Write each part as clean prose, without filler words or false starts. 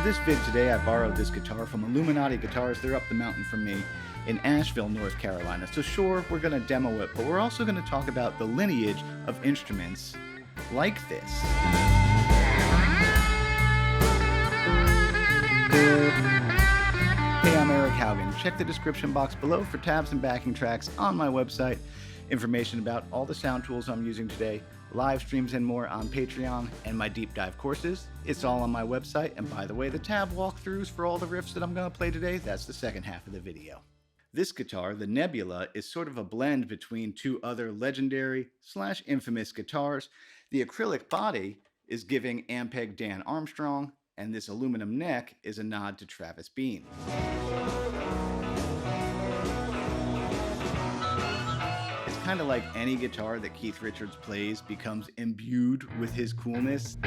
this vid today, I borrowed this guitar from Aluminati Guitars. They're up the mountain from me in Asheville, North Carolina. So sure, we're going to demo it, but we're also going to talk about the lineage of instruments like this. Hey, I'm Eric Haugen. Check the description box below for tabs and backing tracks on my website, information about all the sound tools I'm using today, live streams and more on Patreon, and my deep dive courses. It's all on my website. And by the way, the tab walkthroughs for all the riffs that I'm going to play today, that's the second half of the video. This guitar, the Nebula, is sort of a blend between two other legendary / infamous guitars. The acrylic body is giving Ampeg Dan Armstrong, and this aluminum neck is a nod to Travis Bean. It's kind of like any guitar that Keith Richards plays becomes imbued with his coolness.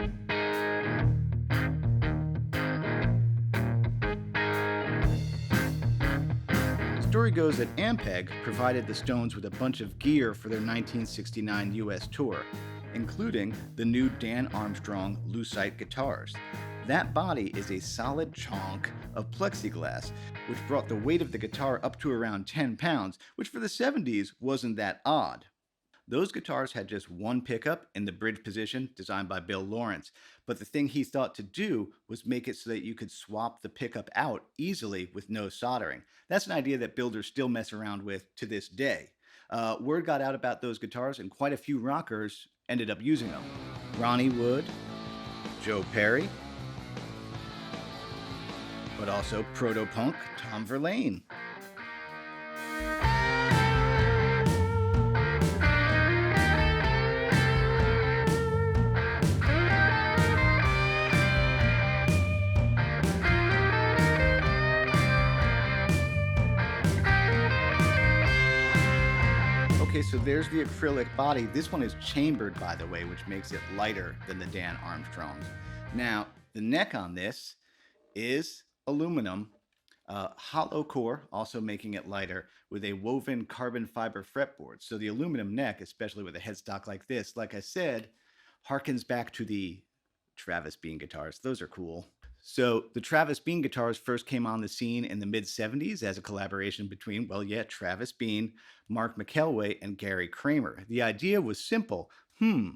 The story goes that Ampeg provided the Stones with a bunch of gear for their 1969 US tour, including the new Dan Armstrong Lucite guitars. That body is a solid chunk of plexiglass, which brought the weight of the guitar up to around 10 pounds, which for the 70s wasn't that odd. Those guitars had just one pickup in the bridge position, designed by Bill Lawrence, but the thing he thought to do was make it so that you could swap the pickup out easily with no soldering. That's an idea that builders still mess around with to this day. Word got out about those guitars, and quite a few rockers ended up using them. Ronnie Wood, Joe Perry, but also proto-punk Tom Verlaine. Okay, so there's the acrylic body. This one is chambered, by the way, which makes it lighter than the Dan Armstrong's. Now, the neck on this is aluminum, hollow core, also making it lighter, with a woven carbon fiber fretboard. So the aluminum neck, especially with a headstock like this, like I said, harkens back to the Travis Bean guitars. Those are cool. So the Travis Bean guitars first came on the scene in the mid-70s as a collaboration between, well, yeah, Travis Bean, Mark McElway, and Gary Kramer. The idea was simple. A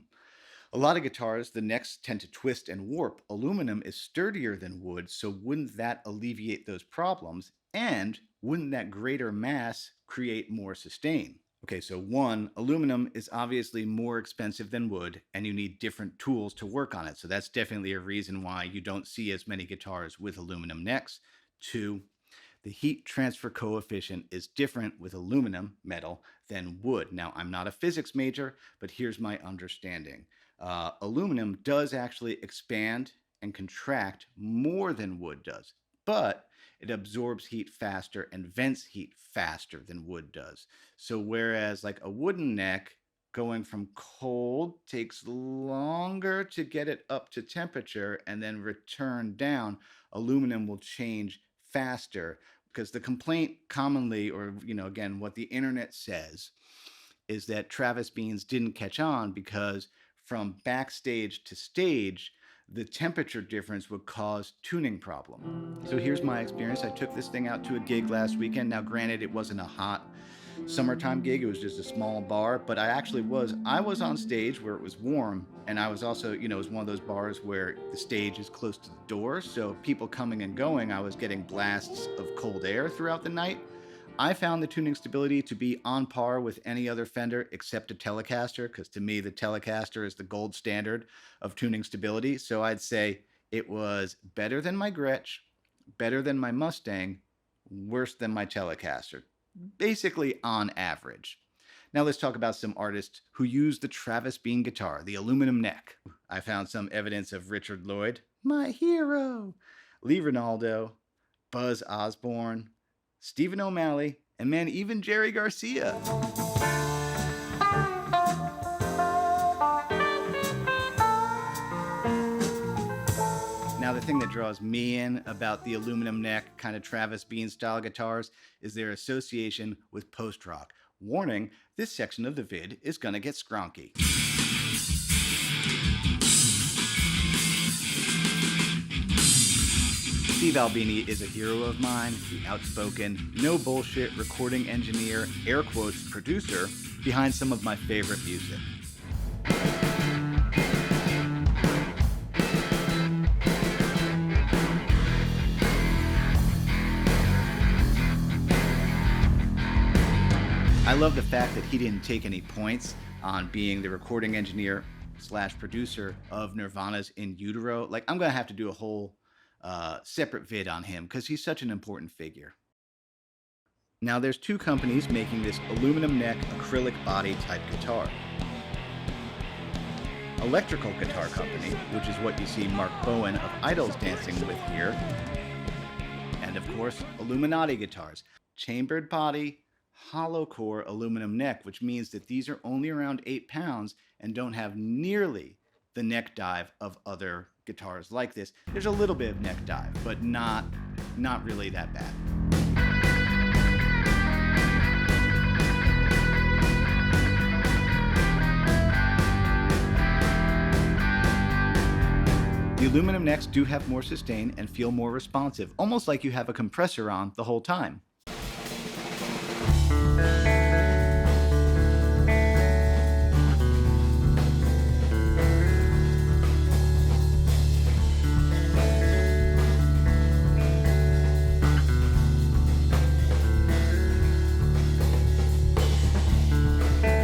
lot of guitars, the necks tend to twist and warp. Aluminum is sturdier than wood, so wouldn't that alleviate those problems? And wouldn't that greater mass create more sustain? Okay, so one, aluminum is obviously more expensive than wood, and you need different tools to work on it. So that's definitely a reason why you don't see as many guitars with aluminum necks. Two, the heat transfer coefficient is different with aluminum metal than wood. Now, I'm not a physics major, but here's my understanding. Aluminum does actually expand and contract more than wood does, but it absorbs heat faster and vents heat faster than wood does. So whereas like a wooden neck going from cold takes longer to get it up to temperature and then return down, aluminum will change faster, because the complaint commonly, or again, what the internet says, is that Travis Beans didn't catch on because from backstage to stage, the temperature difference would cause tuning problem. So here's my experience. I took this thing out to a gig last weekend. Now, granted, it wasn't a hot summertime gig. It was just a small bar, but I was on stage where it was warm, and I was also, it was one of those bars where the stage is close to the door. So people coming and going, I was getting blasts of cold air throughout the night. I found the tuning stability to be on par with any other Fender except a Telecaster, because to me, the Telecaster is the gold standard of tuning stability. So I'd say it was better than my Gretsch, better than my Mustang, worse than my Telecaster. Basically on average. Now let's talk about some artists who use the Travis Bean guitar, the aluminum neck. I found some evidence of Richard Lloyd, my hero, Lee Ranaldo, Buzz Osborne, Stephen O'Malley, and man, even Jerry Garcia. Now, the thing that draws me in about the aluminum neck kind of Travis Bean style guitars is their association with post-rock. Warning, this section of the vid is gonna get skronky. Steve Albini is a hero of mine, the outspoken, no bullshit recording engineer, air quotes producer, behind some of my favorite music. I love the fact that he didn't take any points on being the recording engineer / producer of Nirvana's In Utero. Like, I'm going to have to do a whole separate vid on him because he's such an important figure. Now, there's two companies making this aluminum neck acrylic body type guitar. Electrical Guitar Company, which is what you see Mark Bowen of Idols dancing with here. And of course, Aluminati guitars. Chambered body, hollow core aluminum neck, which means that these are only around 8 pounds and don't have nearly the neck dive of other guitars like this. There's a little bit of neck dive, but not really that bad. The aluminum necks do have more sustain and feel more responsive, almost like you have a compressor on the whole time.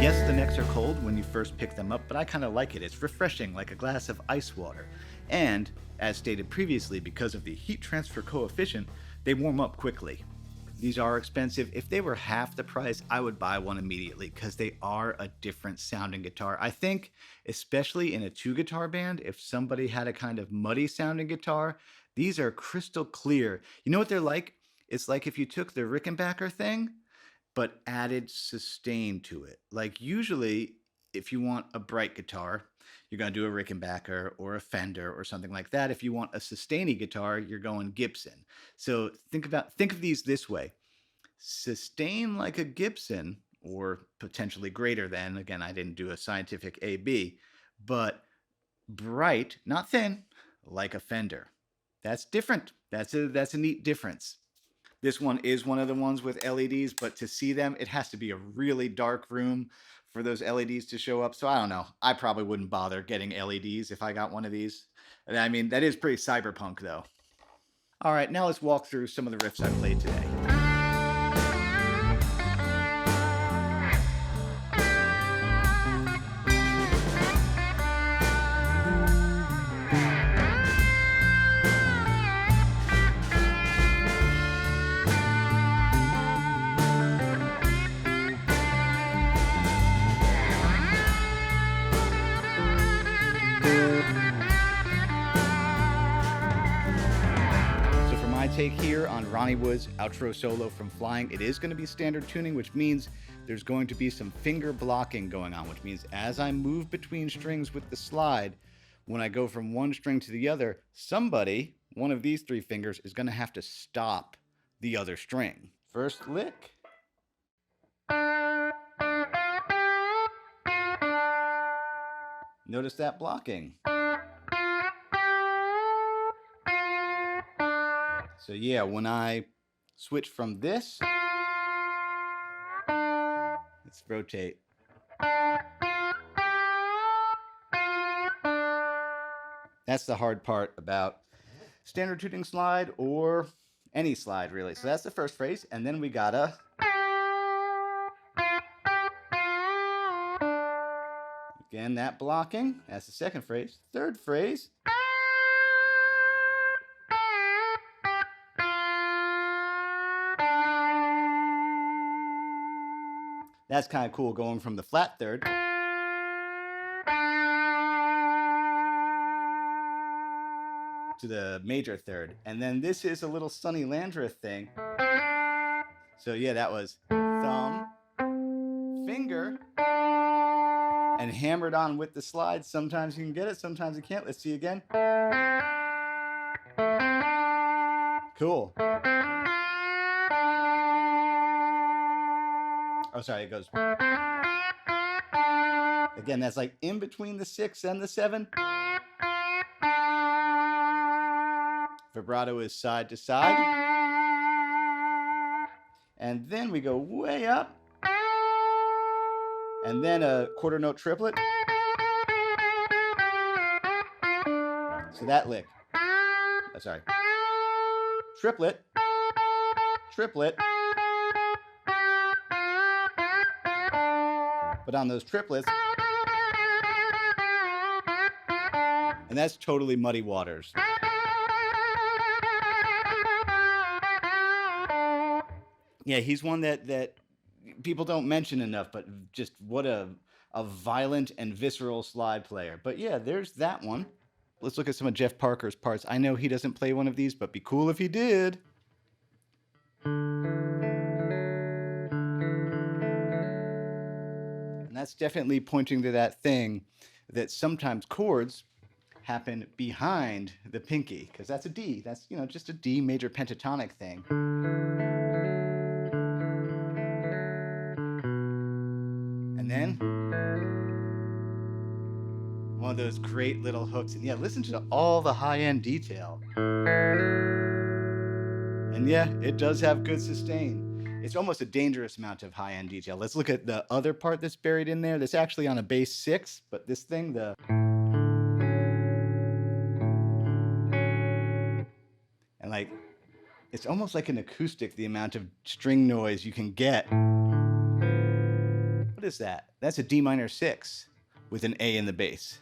Yes, the necks are cold when you first pick them up, but I kind of like it. It's refreshing, like a glass of ice water. And, as stated previously, because of the heat transfer coefficient, they warm up quickly. These are expensive. If they were half the price, I would buy one immediately because they are a different sounding guitar. I think, especially in a 2-guitar band, if somebody had a kind of muddy sounding guitar, these are crystal clear. You know what they're like? It's like if you took the Rickenbacker thing, but added sustain to it. Like, usually, if you want a bright guitar, you're going to do a Rickenbacker or a Fender or something like that. If you want a sustainy guitar, you're going Gibson. So think of these this way. Sustain like a Gibson, or potentially greater than, again, I didn't do a scientific A-B, but bright, not thin, like a Fender. That's different. That's a neat difference. This one is one of the ones with LEDs, but to see them, it has to be a really dark room for those LEDs to show up. So I don't know. I probably wouldn't bother getting LEDs if I got one of these. I mean, that is pretty cyberpunk, though. All right, now let's walk through some of the riffs I played today. Take here on Ronnie Wood's outro solo from Flying, it is going to be standard tuning, which means there's going to be some finger blocking going on, which means as I move between strings with the slide, when I go from one string to the other, one of these 3 fingers, is going to have to stop the other string. First lick. Notice that blocking. So yeah, when I switch from this, let's rotate. That's the hard part about standard tuning slide or any slide really. So that's the first phrase, and then we gotta again that blocking. That's the second phrase. Third phrase. That's kind of cool, going from the flat third to the major third. And then this is a little Sonny Landreth thing. So yeah, that was thumb, finger, and hammered on with the slide. Sometimes you can get it, sometimes you can't. Let's see again. Cool. Oh, sorry, it goes. Again, that's like in between the 6 and the 7. Vibrato is side to side. And then we go way up. And then a quarter note triplet. So that lick. Sorry. Triplet. Triplet. But on those triplets. And that's totally Muddy Waters. Yeah, he's one that people don't mention enough, but just what a violent and visceral slide player. But yeah, there's that one. Let's look at some of Jeff Parker's parts. I know he doesn't play one of these, but be cool if he did. And that's definitely pointing to that thing that sometimes chords happen behind the pinky, because that's a D. That's, you know, just a D major pentatonic thing. And then one of those great little hooks. And yeah, listen to all the high-end detail. And yeah, it does have good sustain. It's almost a dangerous amount of high-end detail. Let's look at the other part that's buried in there. That's actually on a bass 6, but this thing, the... And like, it's almost like an acoustic, the amount of string noise you can get. What is that? That's a D minor 6 with an A in the bass.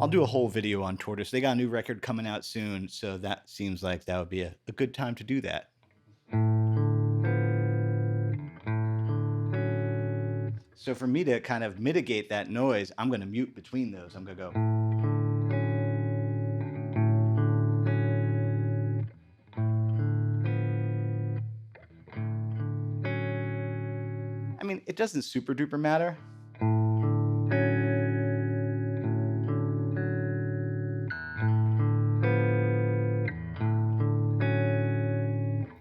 I'll do a whole video on Tortoise. They got a new record coming out soon, so that seems like that would be a good time to do that. So for me to kind of mitigate that noise, I'm going to mute between those. I'm going to go... I mean, it doesn't super duper matter.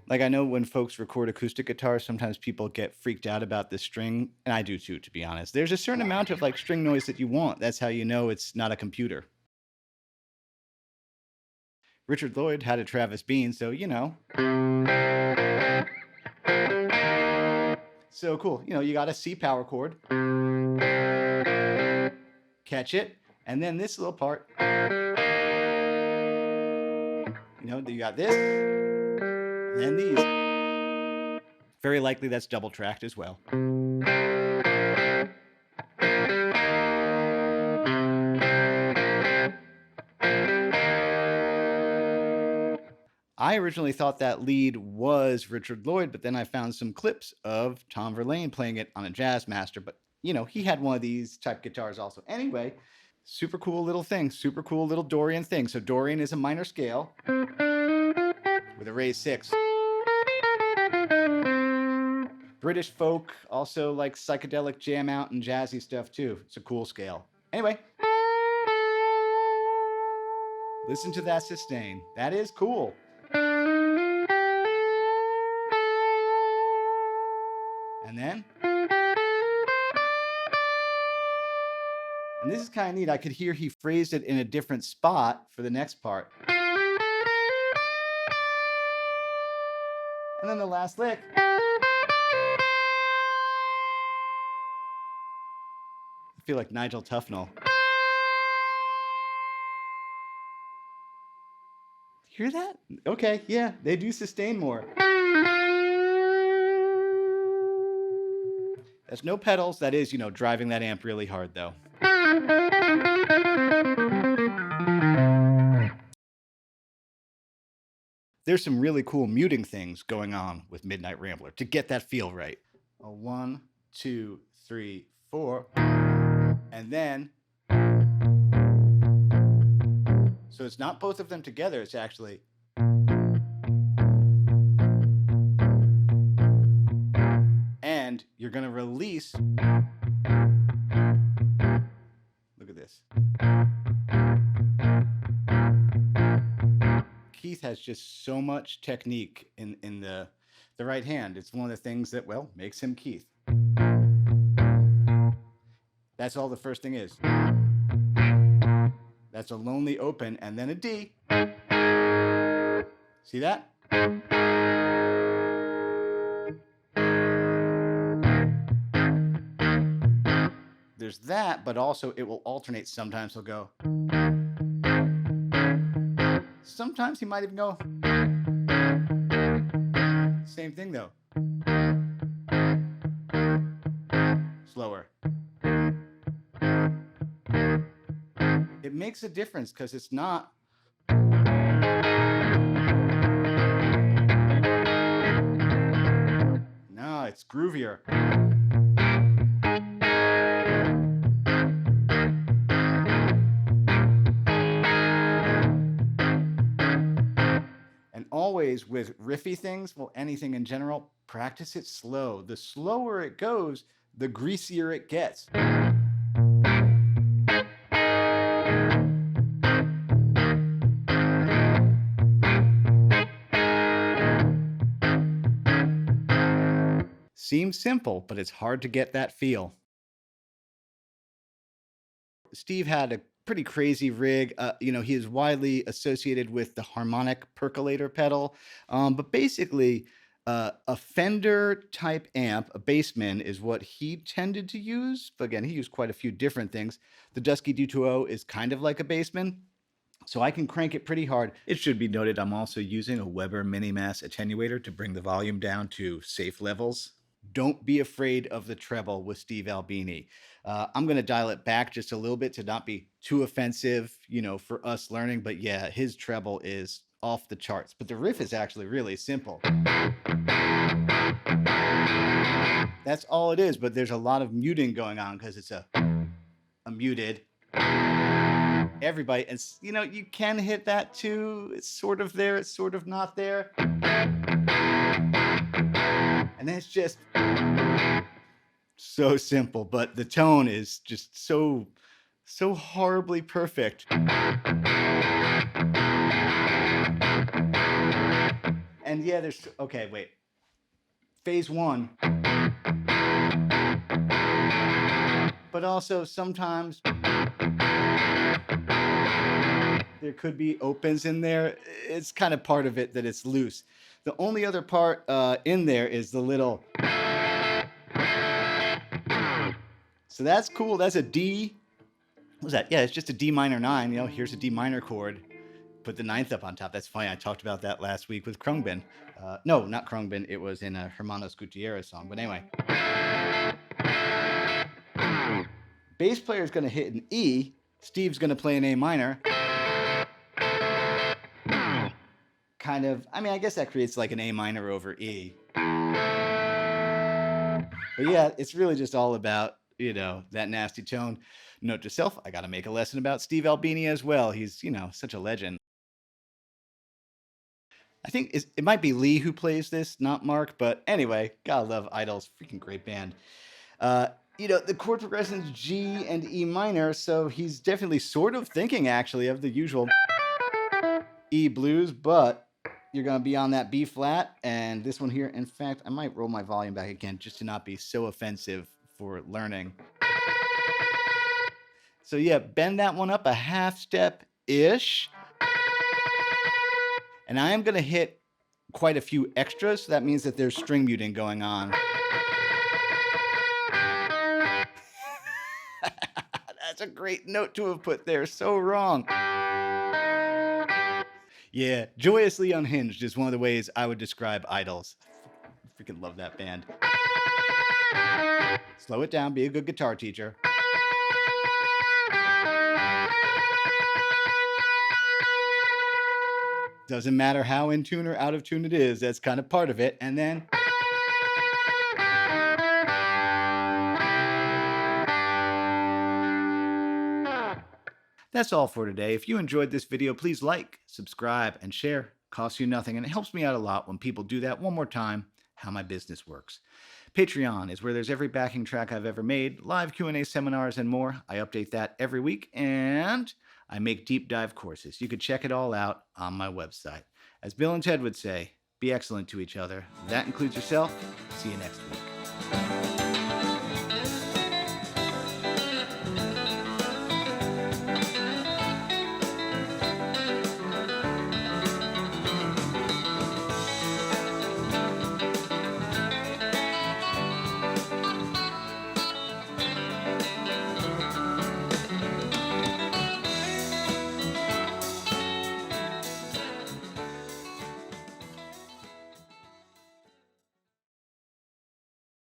Like, I know when folks record acoustic guitar, sometimes people get freaked out about the string, and I do too, to be honest. There's a certain amount of like string noise that you want. That's how you know it's not a computer. Richard Lloyd had a Travis Bean, so you know. So cool. You know, you got a C power chord. Catch it. And then this little part. You know, you got this. And then these. Very likely that's double tracked as well. I originally thought that lead was Richard Lloyd, but then I found some clips of Tom Verlaine playing it on a Jazz Master. But, you know, he had one of these type guitars also. Anyway, super cool little thing. Super cool little Dorian thing. So Dorian is a minor scale with a raised 6. British folk, also like psychedelic jam out and jazzy stuff too. It's a cool scale. Anyway, listen to that sustain. That is cool. And then, and this is kind of neat. I could hear he phrased it in a different spot for the next part. And then the last lick. I feel like Nigel Tufnell. Hear that? Okay, yeah, they do sustain more. There's no pedals. That is, you know, driving that amp really hard, though. There's some really cool muting things going on with Midnight Rambler to get that feel right. A 1, 2, 3, 4. And then... So it's not both of them together, it's actually... And you're going to release... Look at this. Keith has just so much technique in the right hand. It's one of the things that, well, makes him Keith. That's all the first thing is. That's a lonely open and then a D. See that? There's that, but also it will alternate. Sometimes he'll go. Sometimes he might even go. Same thing though. Slower. It makes a difference because it's not. No, it's groovier. And always with riffy things, well, anything in general, practice it slow. The slower it goes, the greasier it gets. Seems simple, but it's hard to get that feel. Steve had a pretty crazy rig. He is widely associated with the harmonic percolator pedal. But basically, a Fender type amp, a Bassman, is what he tended to use. But again, he used quite a few different things. The Dusky D2O is kind of like a Bassman. So I can crank it pretty hard. It should be noted I'm also using a Weber Minimass attenuator to bring the volume down to safe levels. Don't be afraid of the treble with Steve Albini. I'm going to dial it back just a little bit to not be too offensive, for us learning. But yeah, his treble is off the charts. But the riff is actually really simple. That's all it is. But there's a lot of muting going on because it's a muted. Everybody, and you can hit that too. It's sort of there, it's sort of not there. And that's just so simple, but the tone is just so horribly perfect. And yeah, okay, wait. Phase one. But also sometimes there could be opens in there. It's kind of part of it that it's loose. The only other part in there is the little. So that's cool. That's a D. What was that? Yeah, it's just a D minor 9. Here's a D minor chord. Put the 9th up on top. That's funny. I talked about that last week with Krungbin. No, not Krungbin. It was in a Hermanos Gutierrez song. But anyway. Bass player is going to hit an E. Steve's going to play an A minor. Kind of, I guess that creates like an A minor over E. But yeah, it's really just all about, that nasty tone. Note to self, I got to make a lesson about Steve Albini as well. He's, such a legend. I think it might be Lee who plays this, not Mark. But anyway, gotta love Idles. Freaking great band. The chord progression's G and E minor, so he's definitely sort of thinking actually of the usual E blues, but you're going to be on that B flat and this one here. In fact, I might roll my volume back again just to not be so offensive for learning. So yeah, bend that one up a half step-ish. And I am going to hit quite a few extras, so that means that there's string muting going on. That's a great note to have put there. So wrong. Yeah, joyously unhinged is one of the ways I would describe Idles. I freaking love that band. Slow it down, be a good guitar teacher. Doesn't matter how in tune or out of tune it is, that's kind of part of it. And then that's all for today. If you enjoyed this video, please like, subscribe, and share. Costs you nothing, and it helps me out a lot when people do that. One more time, how my business works. Patreon is where there's every backing track I've ever made, live Q&A seminars, and more. I update that every week, and I make deep dive courses. You can check it all out on my website. As Bill and Ted would say, be excellent to each other. That includes yourself. See you next week.